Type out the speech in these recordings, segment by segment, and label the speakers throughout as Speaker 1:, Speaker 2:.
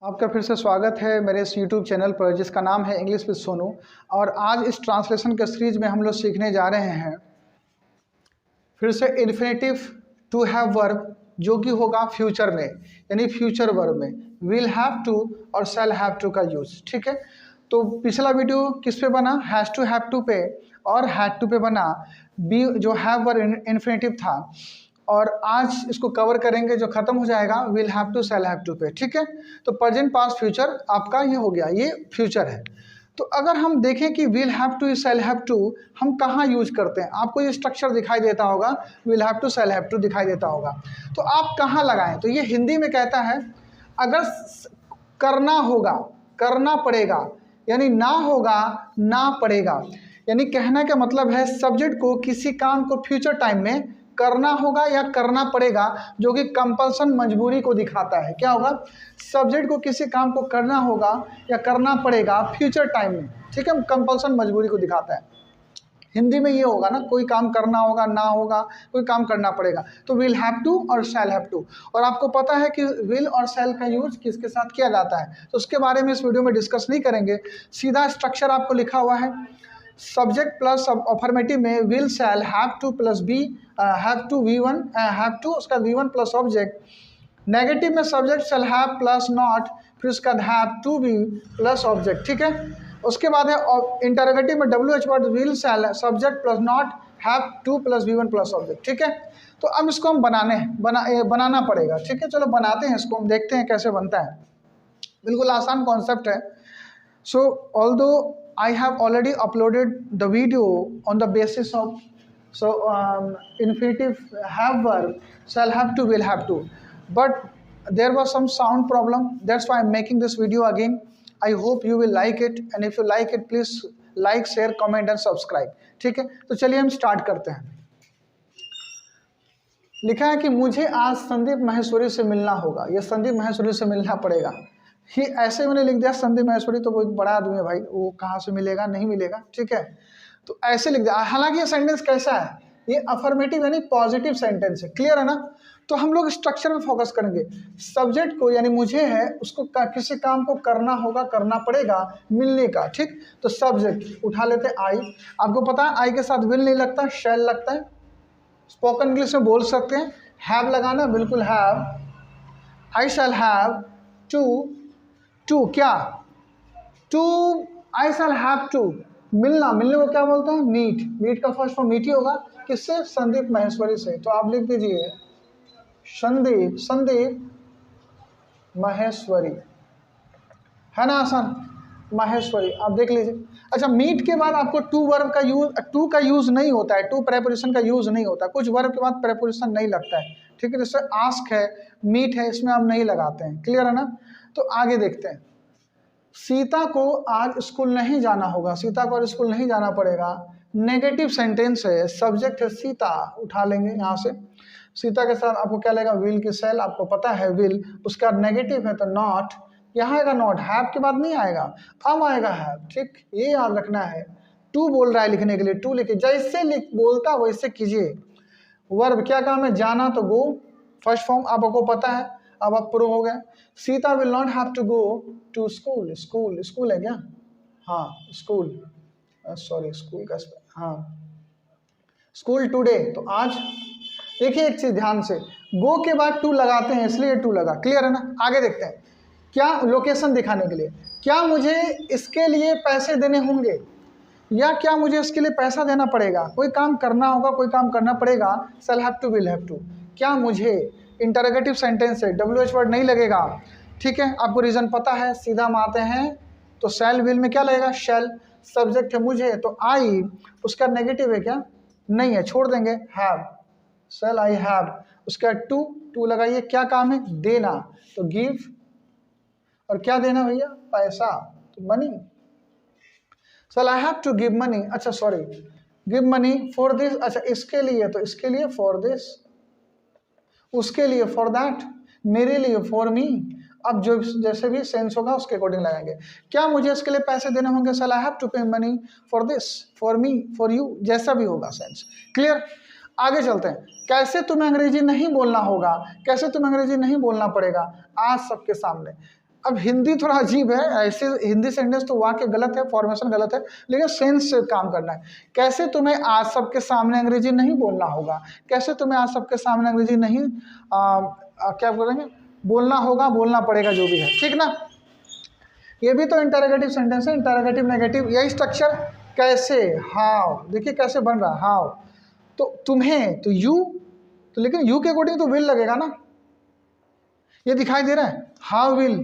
Speaker 1: आपका फिर से स्वागत है मेरे इस YouTube चैनल पर जिसका नाम है इंग्लिश विद सोनू। और आज इस ट्रांसलेशन के सीरीज में हम लोग सीखने जा रहे हैं फिर से इन्फिनेटिव टू हैव वर्ब जो कि होगा फ्यूचर में, यानी फ्यूचर वर्ब में विल हैव टू और शैल हैव टू का यूज। ठीक है, तो पिछला वीडियो किस पे बना? हैज़ टू हैव टू पे और हैड टू पे बना। बी जो हैव वर्ब इन्फिनेटिव था, और आज इसको कवर करेंगे जो खत्म हो जाएगा will have to shall have to pay. ठीक है, तो प्रेजेंट पास्ट फ्यूचर आपका ये हो गया, ये फ्यूचर है। तो अगर हम देखें कि will have to shall have to हम कहाँ यूज करते हैं, आपको ये स्ट्रक्चर दिखाई देता होगा, will have to shall have to दिखाई देता होगा, तो आप कहाँ लगाएं? तो ये हिंदी में कहता है अगर करना होगा करना पड़ेगा, यानी ना होगा ना पड़ेगा। यानी कहने का मतलब है सब्जेक्ट को किसी काम को फ्यूचर टाइम में करना होगा या करना पड़ेगा, जो कि कंपल्सन मजबूरी को दिखाता है। क्या होगा? सब्जेक्ट को किसी काम को करना होगा या करना पड़ेगा फ्यूचर टाइम में। ठीक है, कंपल्सन मजबूरी को दिखाता है। हिंदी में ये होगा ना, कोई काम करना होगा ना होगा, कोई काम करना पड़ेगा, तो विल हैव टू और शैल हैव टू। और आपको पता है कि विल और शैल का यूज किसके साथ किया जाता है, तो उसके बारे में इस वीडियो में डिस्कस नहीं करेंगे। सीधा स्ट्रक्चर आपको लिखा हुआ है, सब्जेक्ट प्लस अफर्मेटिव में will shall have to plus be have to V1 have to उसका V1 प्लस ऑब्जेक्ट। नेगेटिव में subject shall have plus not, फिर उसका have to be plus object. ठीक है, उसके बाद है इंटरोगेटिव में WH word will shall subject plus not have to plus V1 plus object. ठीक है, तो अब इसको हम बनाना पड़ेगा। ठीक है, चलो बनाते हैं इसको, हम देखते हैं कैसे बनता है। बिल्कुल आसान कॉन्सेप्ट है। सो although I have already uploaded the video on the basis of infinitive have verb shall have to will have to, but there was some sound problem, that's why I'm making this video again. I hope you will like it, and if you like it please like, share, comment and subscribe. ठीक है, तो चलिए हम start करते हैं। लिखा है कि मुझे आज संदीप माहेश्वरी से मिलना होगा, या संदीप माहेश्वरी से मिलना पड़ेगा। ही ऐसे मैंने लिख दिया संदीप माहेश्वरी, तो वो बड़ा आदमी है भाई, वो कहाँ से मिलेगा, नहीं मिलेगा। ठीक है, तो ऐसे लिख दिया। हालांकि ये सेंटेंस कैसा है, ये अफर्मेटिव यानी पॉजिटिव सेंटेंस है। क्लियर है ना? तो हम लोग स्ट्रक्चर में फोकस करेंगे। सब्जेक्ट को यानी मुझे है, उसको किसी काम को करना होगा, करना पड़ेगा, मिलने का। ठीक, तो सब्जेक्ट उठा लेते हैं आई। आपको पता है आई के साथ विल नहीं लगता, शैल लगता है। स्पोकन इंग्लिश में बोल सकते हैं हैव लगाना, बिल्कुल have. I shall have to क्या? To I shall have to मिलना, मिलने को क्या बोलते हैं? मीट। मीट का फर्स्ट फॉर्म मीट ही होगा, किससे? संदीप माहेश्वरी से। तो आप लिख दीजिए संदीप माहेश्वरी, है ना आसान? माहेश्वरी आप देख लीजिए। अच्छा, मीट के बाद आपको टू वर्ब का यूज, टू का यूज नहीं होता है, टू प्रेपोजिशन का यूज नहीं होता। कुछ वर्ब के बाद प्रेपोजिशन नहीं लगता है। ठीक है, जैसे आस्क है, मीट है, इसमें आप नहीं लगाते हैं। क्लियर है ना? तो आगे देखते हैं। सीता को आज स्कूल नहीं जाना होगा, सीता को आज स्कूल नहीं जाना पड़ेगा। नेगेटिव सेंटेंस है, सब्जेक्ट है सीता, उठा लेंगे यहाँ से। सीता के साथ आपको क्या लगेगा? विल की सेल, आपको पता है विल, उसका नेगेटिव है तो नॉट, यहाँ आएगा नॉट, हैव के बाद नहीं आएगा, अब आएगा हैव। ठीक, ये याद रखना है। टू बोल रहा है लिखने के लिए, टू लिखे, जैसे बोलता वैसे कीजिए। वर्ब क्या काम है? जाना, तो गो फर्स्ट फॉर्म आपको पता है, अब आप प्रूव हो गए। Sita will not have to go to school, school है क्या? हाँ स्कूल, सॉरी स्कूल का, हाँ स्कूल टुडे, तो आज। देखिए एक चीज ध्यान से, गो के बाद टू लगाते हैं इसलिए टू लगा। क्लियर है ना? आगे देखते हैं। क्या लोकेशन दिखाने के लिए, क्या मुझे इसके लिए पैसे देने होंगे, या क्या मुझे इसके लिए पैसा देना पड़ेगा? कोई काम करना होगा, कोई काम करना पड़ेगा, shall have to will have to. क्या मुझे, इंटरोगेटिव सेंटेंस है, WH वर्ड नहीं लगेगा। ठीक है, आपको रीजन पता है, सीधा हम आते हैं। तो शैल विल में क्या लगेगा? शैल। सब्जेक्ट है मुझे, तो आई, उसका नेगेटिव है क्या? नहीं है, छोड़ देंगे, हैव। शैल आई हैव, उसका टू लगाइए, क्या काम है? देना, तो गिव। और क्या देना भैया? पैसा, तो money. Shall I have to give money, अच्छा sorry give money for this, अच्छा इसके लिए, तो इसके लिए फॉर दिस, उसके लिए फॉर दैट, मेरे लिए फॉर मी। अब जो जैसे भी सेंस होगा उसके अकॉर्डिंग लगाएंगे। क्या मुझे इसके लिए पैसे देने होंगे? शैल आई हैव टू पे money for this, for me, for you, जैसा भी होगा सेंस। क्लियर? आगे चलते हैं। कैसे तुम्हें अंग्रेजी नहीं बोलना होगा, कैसे तुम्हें अंग्रेजी नहीं बोलना पड़ेगा आज सबके सामने। अब हिंदी थोड़ा अजीब है, ऐसे हिंदी सेंटेंस तो वाक्य गलत है, फॉर्मेशन गलत है, लेकिन सेंस से काम करना है। कैसे तुम्हें आज सबके सामने अंग्रेजी नहीं बोलना होगा, कैसे तुम्हें आज सबके सामने अंग्रेजी नहीं क्या बोलेंगे, बोलना होगा, बोलना पड़ेगा, जो भी है, ठीक ना। ये भी तो इंटरोगेटिव सेंटेंस है, इंटरोगेटिव नेगेटिव, यही स्ट्रक्चर। कैसे, हाउ, देखिए कैसे बन रहा, हाउ, तो तुम्हें, तो यू, तो लेकिन यू के अकॉर्डिंग तो विल लगेगा ना, ये दिखाई दे रहा है, हाउ विल,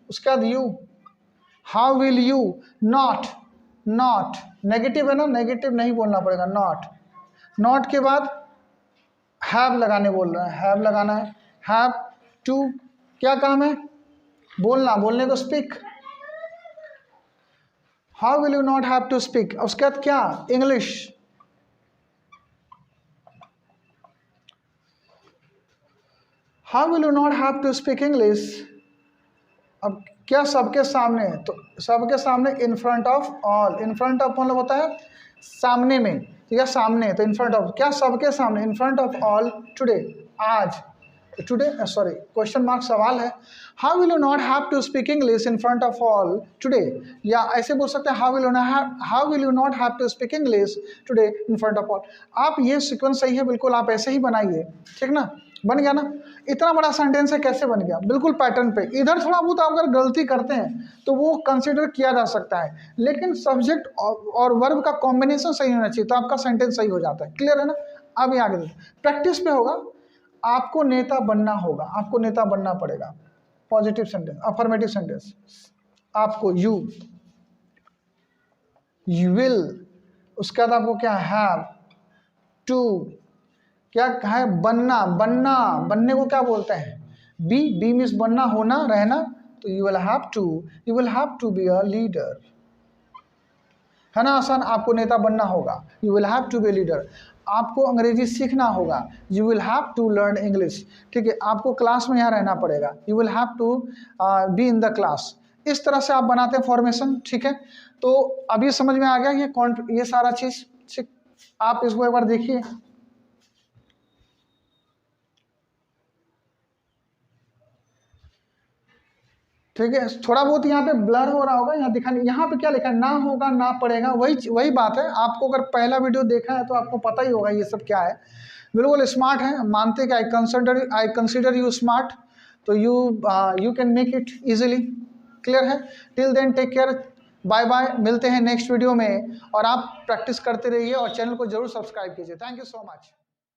Speaker 1: उसके बाद you, how will you, not, not negative है ना, नेगेटिव नहीं बोलना पड़ेगा, नॉट, नॉट के बाद हैव लगाने बोल रहा है, हैव लगाना है, हैव टू, क्या काम है, बोलना, बोलने को speak, how will you not have to speak, उसके बाद क्या, English, how will you not have to speak English. अब क्या, सबके सामने, तो सबके सामने, in front of all, in front of मतलब होता है सामने में, ठीक है, सामने, तो इन फ्रंट ऑफ, क्या सबके सामने, in front of all, today, आज, टुडे, सॉरी क्वेश्चन मार्क सवाल है, how will you not have to speak English in front of all today, या ऐसे बोल सकते हैं how will you not have to speak English today in front of all. आप ये सीक्वेंस सही है, बिल्कुल आप ऐसे ही बनाइए, ठीक ना, बन गया ना। इतना बड़ा सेंटेंस है, कैसे बन गया, बिल्कुल पैटर्न पे। इधर थोड़ा बहुत आप अगर गलती करते हैं तो वो कंसिडर किया जा सकता है, लेकिन सब्जेक्ट और वर्ब का कॉम्बिनेशन सही होना चाहिए, तो आपका सेंटेंस सही हो जाता है। क्लियर है ना। अब ये आगे प्रैक्टिस पे होगा, आपको नेता बनना होगा, आपको नेता बनना पड़ेगा। पॉजिटिव सेंटेंस, अफर्मेटिव सेंटेंस, आपको यू विल, उसके बाद आपको क्या, हैव टू, क्या है, बनना, बनना, बनने को क्या बोलते हैं, बी मीन्स बनना, होना, रहना, तो you will have to be a leader, है ना आसान। आपको नेता बनना होगा, you will have to be leader. आपको अंग्रेजी सीखना होगा, you will have to learn English, ठीक है। आपको क्लास में यहाँ रहना पड़ेगा, you will have to be in the class. इस तरह से आप बनाते हैं फॉर्मेशन, ठीक है। तो अभी समझ में आ गया ये सारा चीज़, ठीक। आप इसको एक बार देखिए, ठीक है। थोड़ा बहुत यहाँ पे ब्लर हो रहा होगा, यहाँ दिखाने, यहाँ पे क्या लिखा है, ना होगा, ना पड़ेगा, वही बात है। आपको अगर पहला वीडियो देखा है तो आपको पता ही होगा ये सब क्या है। बिल्कुल स्मार्ट है, मानते कि आई कंसिडर यू स्मार्ट, तो you can make it easily. Clear है। Till then take care, bye bye, मिलते हैं नेक्स्ट वीडियो में। और आप प्रैक्टिस करते रहिए और चैनल को जरूर सब्सक्राइब कीजिए। Thank you so much.